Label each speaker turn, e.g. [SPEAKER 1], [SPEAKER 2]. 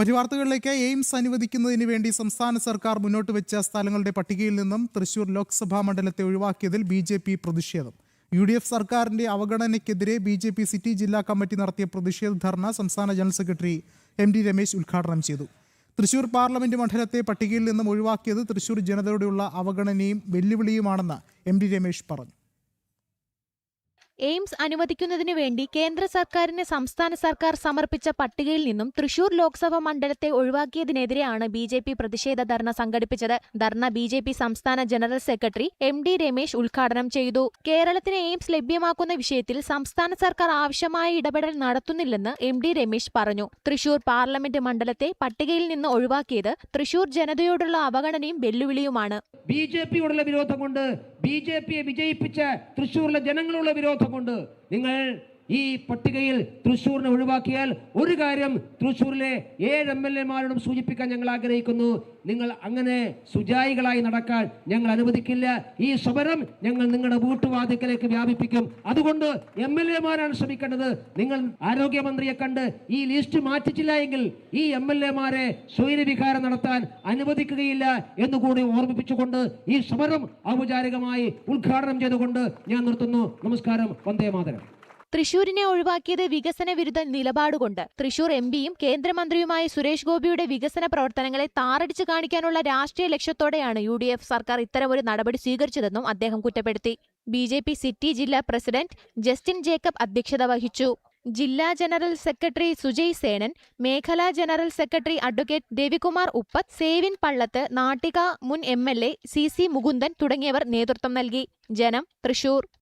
[SPEAKER 1] പരിവാർത്തകളിലേക്ക് AIIMS അനുവദിക്കുന്നതിന് വേണ്ടി സംസ്ഥാന സർക്കാർ മുന്നോട്ട് വെച്ച സ്ഥലങ്ങളുടെ പട്ടികയിൽ നിന്നും തൃശൂർ ലോക്സഭാ മണ്ഡലത്തെ ഒഴിവാക്കിയതിൽ ബി.ജെ.പി. പ്രതിഷേധം. യു.ഡി.എഫ് സർക്കാരിന്റെ അവഗണനയ്ക്കെതിരെ ബി.ജെ.പി. സിറ്റി ജില്ലാ കമ്മിറ്റി നടത്തിയ പ്രതിഷേധ ധർണ സംസ്ഥാന ജനറൽ സെക്രട്ടറി എം.ടി. രമേശ് ഉദ്ഘാടനം ചെയ്തു. തൃശൂർ പാർലമെന്റ് മണ്ഡലത്തെ പട്ടികയിൽ നിന്നും ഒഴിവാക്കിയത് തൃശൂർ ജനതയോടുള്ള അവഗണനയും വെല്ലുവിളിയുമാണെന്ന് എം.ടി. രമേശ് പറഞ്ഞു.
[SPEAKER 2] എയിംസ് അനുവദിക്കുന്നതിനു വേണ്ടി കേന്ദ്ര സർക്കാരിന് സംസ്ഥാന സർക്കാർ സമർപ്പിച്ച പട്ടികയിൽ നിന്നും തൃശൂർ ലോക്സഭാ മണ്ഡലത്തെ ഒഴിവാക്കിയതിനെതിരെയാണ് ബി.ജെ.പി. പ്രതിഷേധ ധർണ സംഘടിപ്പിച്ചത്. ധർണ ബി.ജെ.പി. സംസ്ഥാന ജനറൽ സെക്രട്ടറി എം.ടി. രമേശ് ഉദ്ഘാടനം ചെയ്തു. കേരളത്തിന് എയിംസ് ലഭ്യമാക്കുന്ന വിഷയത്തിൽ സംസ്ഥാന സർക്കാർ ആവശ്യമായ ഇടപെടൽ നടത്തുന്നില്ലെന്ന് എം.ടി. രമേശ് പറഞ്ഞു. തൃശൂർ പാർലമെന്റ് മണ്ഡലത്തെ പട്ടികയിൽ നിന്ന് ഒഴിവാക്കിയത് തൃശൂർ ജനതയോടുള്ള അവഗണനയും വെല്ലുവിളിയുമാണ്.
[SPEAKER 3] ബി.ജെ.പിയോടുള്ള വിരോധം കൊണ്ട്, ബി.ജെ.പിയെ വിജയിപ്പിച്ച തൃശൂരിലെ ജനങ്ങളുള്ള വിരോധം കൊണ്ട് നിങ്ങൾ ഈ പട്ടികയിൽ തൃശൂരിനെ ഒഴിവാക്കിയാൽ ഒരു കാര്യം തൃശൂരിലെ 7 എം.എൽ.എമാരോടും സൂചിപ്പിക്കാൻ ഞങ്ങൾ ആഗ്രഹിക്കുന്നു. നിങ്ങൾ അങ്ങനെ സുജായികളായി നടക്കാൻ ഞങ്ങൾ അനുവദിക്കില്ല. ഈ സമരം ഞങ്ങൾ നിങ്ങളുടെ വീട്ടുവാതിക്കലേക്ക് വ്യാപിപ്പിക്കും. അതുകൊണ്ട് എം.എൽ.എമാരാണ് ശ്രമിക്കേണ്ടത്. നിങ്ങൾ ആരോഗ്യമന്ത്രിയെ കണ്ട് ഈ ലിസ്റ്റ് മാറ്റിച്ചില്ല എങ്കിൽ ഈ എം.എൽ.എമാരെ സ്വൈരവികാരം നടത്താൻ അനുവദിക്കുകയില്ല എന്നുകൂടി ഓർമ്മിപ്പിച്ചുകൊണ്ട് ഈ സമരം ഔപചാരികമായി ഉദ്ഘാടനം ചെയ്തുകൊണ്ട് ഞാൻ നിർത്തുന്നു. നമസ്കാരം. വന്ദേ മാതരം.
[SPEAKER 2] തൃശൂരിനെ ഒഴിവാക്കിയത് വികസന വിരുദ്ധ നിലപാടുകൊണ്ട് തൃശൂർ എം.പിയും കേന്ദ്രമന്ത്രിയുമായ സുരേഷ് ഗോപിയുടെ വികസന പ്രവർത്തനങ്ങളെ താറടിച്ചു കാണിക്കാനുള്ള രാഷ്ട്രീയ ലക്ഷ്യത്തോടെയാണ് യു.ഡി.എഫ് സർക്കാർ ഇത്തരമൊരു നടപടി സ്വീകരിച്ചതെന്നും അദ്ദേഹം കുറ്റപ്പെടുത്തി. ബി.ജെ.പി. സിറ്റി ജില്ലാ പ്രസിഡന്റ് ജസ്റ്റിൻ ജേക്കബ് അധ്യക്ഷത വഹിച്ചു. ജില്ലാ ജനറൽ സെക്രട്ടറി സുജയ് സേനൻ, മേഖലാ general secretary advocate Ravikumar Uppath, Sevin Pallath, Nattika മുൻ എം.എൽ.എ. സി.സി. മുകുന്ദൻ തുടങ്ങിയവർ നേതൃത്വം നൽകി. ജനം, തൃശൂർ.